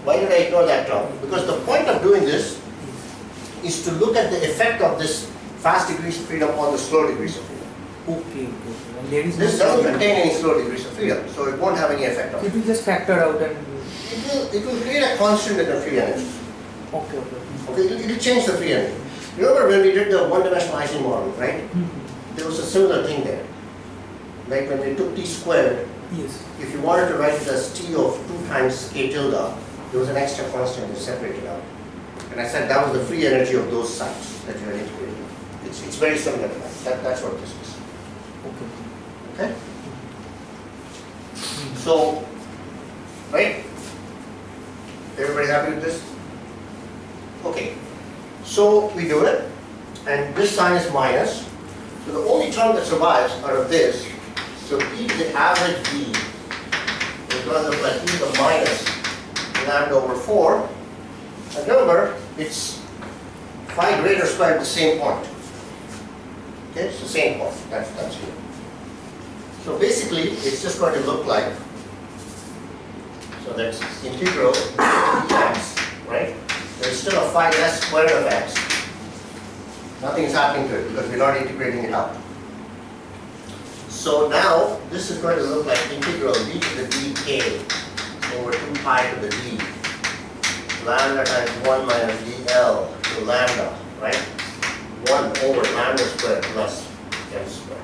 Why did I ignore that term? Because the point of doing this is to look at the effect of this fast degrees of freedom on the slow degrees of freedom. Okay. And there is This no doesn't contain any slow degrees of freedom, so it won't have any effect on it. It will just factor out and. It will create a constant in the free energy. Okay. Okay, it will change the free energy. Remember when we did the one-dimensional Ising model, right? There was a similar thing there. Like when we took t squared, Yes. if you wanted to write it as t of 2 times k tilde, there was an extra constant to separate it out. And I said that was the free energy of those sites that you are integrating. It's very similar to that. That's what this is. Okay? So, right? Everybody happy with this? Okay. So we do it, and this sign is minus. So the only term that survives out of this, so e to the average b is going to look like e to the minus lambda over 4. And remember, it's phi greater squared at the same point. Okay, it's the same point. That's here. So basically, it's just going to look like, so that's integral dx, right? There's still a phi less square of x. Nothing is happening to it because we're not integrating it out. So now, this is going to look like integral d to the dk over 2 pi to the d, lambda times 1 minus dl to lambda, right? 1 over lambda squared plus m squared.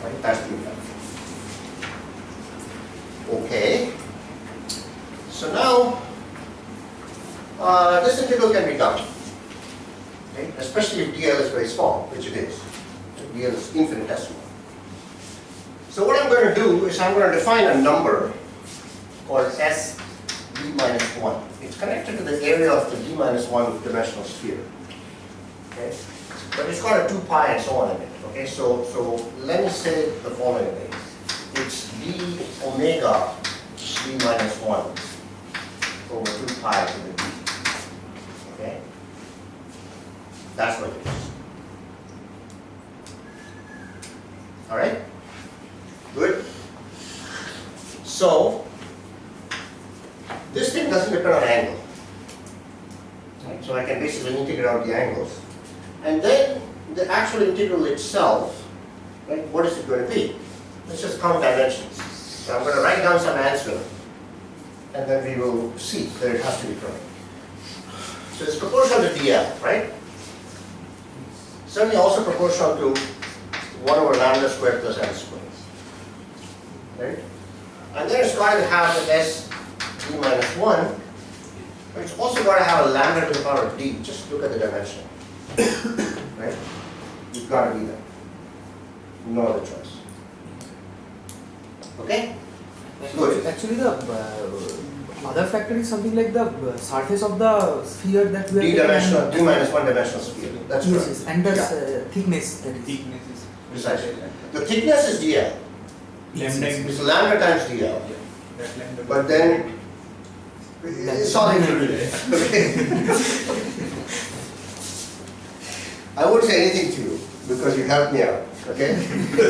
Right? That's the effect. Okay. So now, this integral can be done, okay? Especially if dl is very small, which it is. dl is infinitesimal. So what I'm going to do is I'm going to define a number called s d minus 1. It's connected to the area of the d minus 1 dimensional sphere. Okay? But it's got a 2 pi and so on in it. Okay, so let me say the following thing. It's d omega d minus 1 over 2 pi to the d. Okay? That's what it is. Alright? Good? So, this thing doesn't depend on angle. Right? So I can basically integrate out the angles. And then the actual integral itself, right, what is it going to be? Let's just count dimensions. So I'm going to write down some answer, and then we will see that it has to be correct. So it's proportional to dl, right? Certainly also proportional to 1 over lambda squared plus m squared. Right? And then it's going to have an s d minus 1, but it's also going to have a lambda to the power of d. Just look at the dimension. Right? You've got to be there. No other choice. Okay? Good. Actually, the other factor is something like the surface of the sphere that we are D-dimensional, D minus 1 dimensional sphere. That's yes, correct. yes, and the thickness, that is. Thickness is Precisely. The thickness is dl. lambda into It's lambda times dl. that lambda. But then it's all included. Okay. I won't say anything to you because you helped me out. Okay?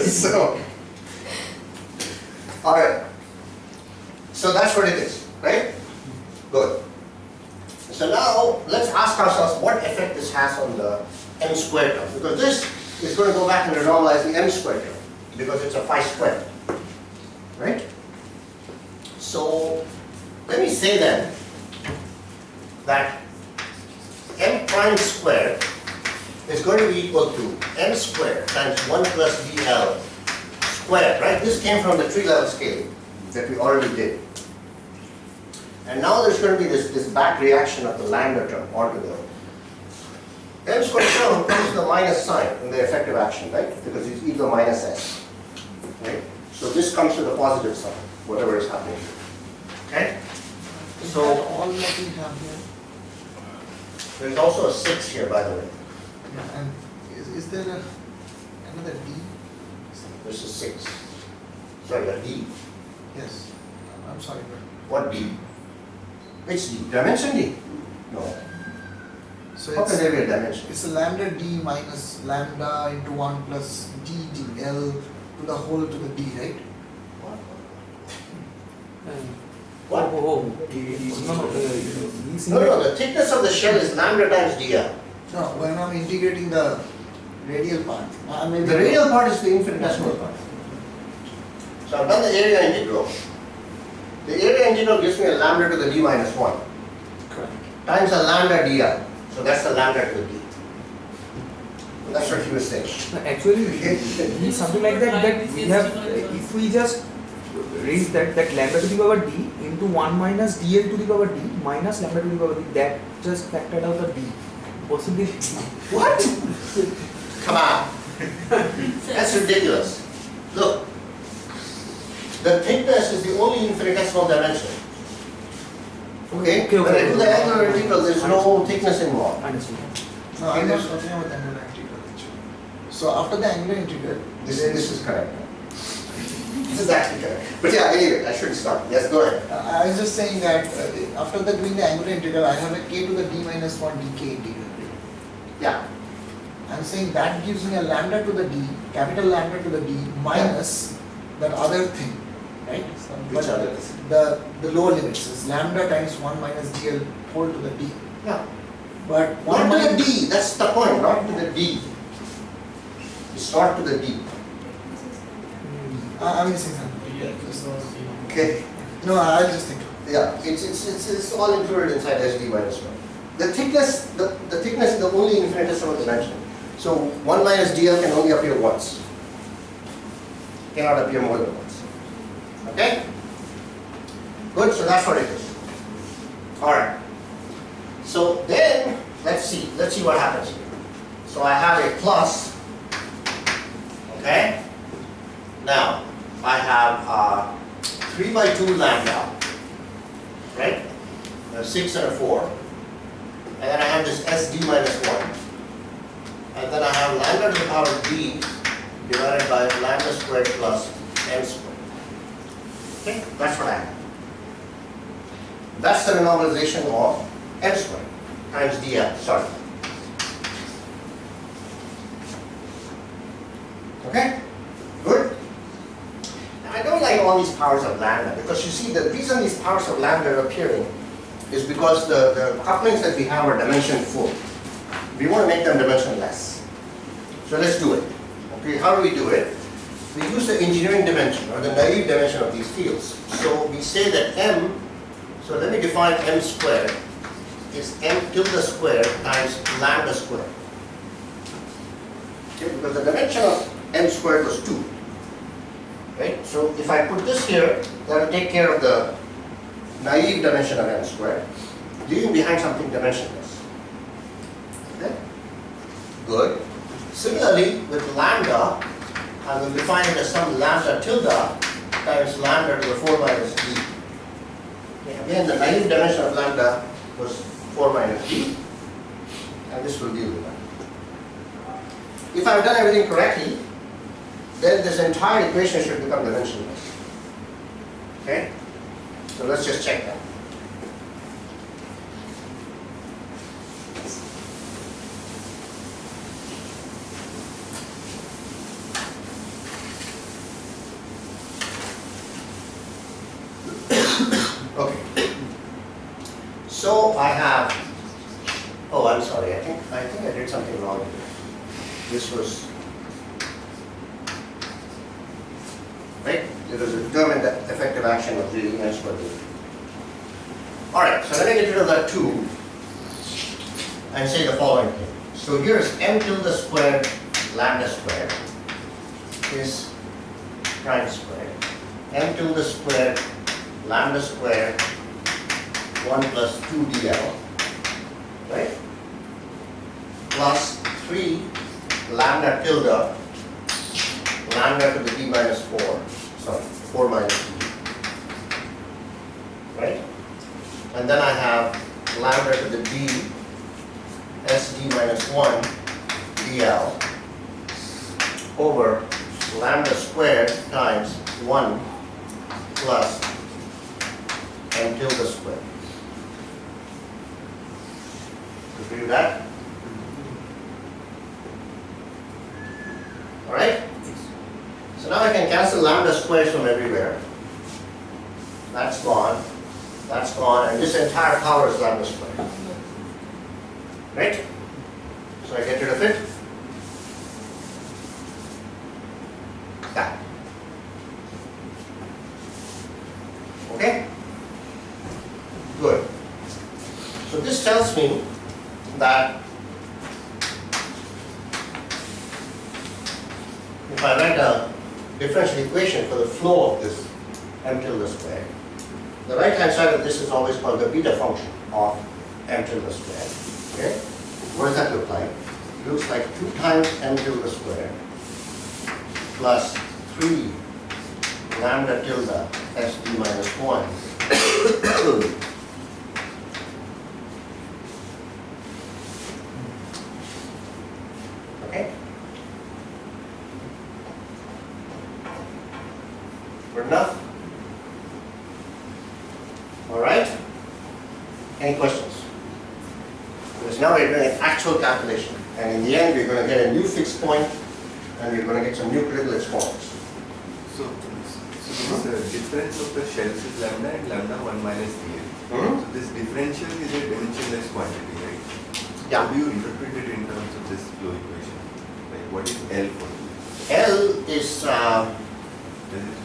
So, all right. So that's what it is, right? Good. So now let's ask ourselves what effect this has on the m squared term, because this is going to go back and normalize the m squared term because it's a phi squared, right? So let me say then that m prime squared is going to be equal to m squared times 1 plus dl squared, right? This came from the tree level scale that we already did. And now there's going to be this back reaction of the lambda term onto the m squared term comes to the minus sign in the effective action, right? Because it's e to the minus s, right? So this comes to the positive sign, whatever is happening here. Okay? So all that we have here. There's also a 6 here, by the way. Yeah, and is there another D? There's a 6. Sorry, a D. Yes. I'm sorry, but What D? Which D? Dimension D? No. so How can there be a dimension? it's a lambda D minus lambda into 1 plus D dl to the whole to the D, right? What? Oh, no, he's No, no, the thickness of the shell is lambda times dl. No, when I'm integrating the radial part, maybe The radial part is the infinitesimal part. So I've done the area integral. The area integral gives me a lambda to the d minus 1 correct. times a lambda dl. So that's the lambda to the d. That's what he was saying. actually it's something like that, that we have, if we just raise that lambda to the power d into 1 minus dl to the power d minus lambda to the power d, that just factored out the d. Possibly. What? Come on. That's ridiculous. Look. The thickness is the only infinitesimal dimension. Okay? Okay, When I do the okay. angular integral, there is no thickness involved. Understood. No, I'm not talking about the angular integral actually. So after the angular integral, This is correct. This is actually correct. But yeah, anyway, I shouldn't stop. Yes, go ahead. I was just saying that after doing the angular integral, I have a k to the d minus 1 dk integral. Yeah. I'm saying that gives me a lambda to the d, capital lambda to the d minus that other thing, right? Which But other thing? the lower limits is lambda times 1 minus dl whole to the d. Yeah. But 1 Not to the minus D, that's the point, not to the D. It's not to the D. I'm missing something. Okay? No, I'll just think. Yeah, it's all included inside SD minus 1. The thickness, the thickness is the only infinitesimal dimension. So 1 minus DL can only appear once. Cannot appear more than once. Okay? Good, so that's what it is. Alright. So then, let's see what happens here. So I have a plus, okay? Now, I have 3 by 2 lambda, right? A 6 and a 4. And then I have this SD minus 1. And then I have lambda to the power d divided by lambda squared plus m squared. Okay, that's what I have. That's the renormalization of m squared times dl, sorry. Okay, good. Now I don't like all these powers of lambda because you see the reason these powers of lambda are appearing is because the couplings that we have are dimension full. We want to make them dimensionless. So let's do it. Okay, how do we do it? We use the engineering dimension or the naive dimension of these fields. So we say that m, so let me define m squared, is m tilde squared times lambda squared. Okay, because the dimension of m squared was 2. Right? So if I put this here, that will take care of the naive dimension of m squared, leaving behind something dimensionless. Okay? Good. Similarly, with lambda, I will define it as some lambda tilde times lambda to the 4 minus d. Okay. Again, the naive dimension of lambda was 4 minus d, and this will deal with that. If I have done everything correctly, then this entire equation should become dimensionless. Okay? So let's just check that. Okay. So I have, oh, I'm sorry, I think I did something wrong here. This was, right? It was a determined effective action of the m squared. Alright, so let me get rid of that 2 and say the following thing. So here's m tilde squared lambda squared is prime squared. M tilde squared lambda squared 1 plus 2 dl, right? Plus 3 lambda tilde lambda to the d minus 4, sorry, 4 minus d, right? And then I have lambda to the d sd minus 1 dl over lambda squared times 1 plus m tilde squared. Did we do that? Alright? So now I can cancel lambda squares from everywhere. that's gone, and this entire power is lambda squared. Right? So I get rid of it. That. Okay? Good. So this tells me that if I write a differential equation for the flow of this m tilde squared, the right hand side of this is always called the beta function of m tilde squared. Okay? What does that look like? It looks like 2 times m tilde squared plus 3 lambda tilde sd minus 1 okay? Good enough? All right? Any questions? Because now we're doing an actual calculation, and in the end we're going to get a new fixed point, and we're going to get some new critical exponents. So this difference of the shells is lambda and lambda 1 minus dl. Mhm. So this differential is a dimensionless quantity, right? Yeah. How do you interpret it in terms of this flow equation? Like what is L for you? L is Does it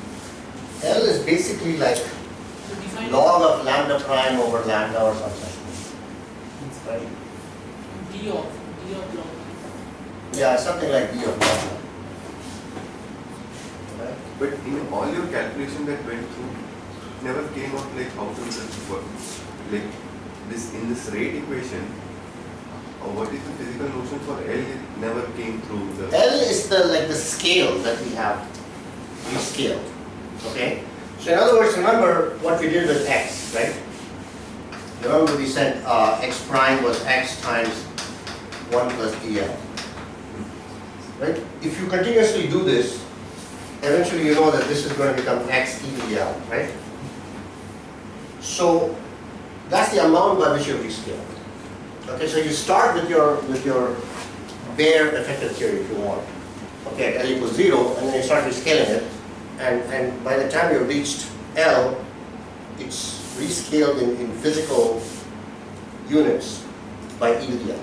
L is basically like So define log of lambda prime over lambda or something. Right? D of log. Yeah, something like B of lambda. Right? But in all your calculation that went through, never came out like how to work. Like this in this rate equation, what is the physical notion for L? It never came through the. L is the scale that we have rescaled. Okay? So in other words, remember what we did with x, right? Remember we said x prime was x times 1 plus dl. Right? If you continuously do this, eventually you know that this is going to become x e dl, right? So that's the amount by which you rescale. Okay, so you start with your bare effective theory if you want. Okay, at L equals 0, and then you start rescaling it, and by the time you've reached L, it's rescaled in physical units by e to the L.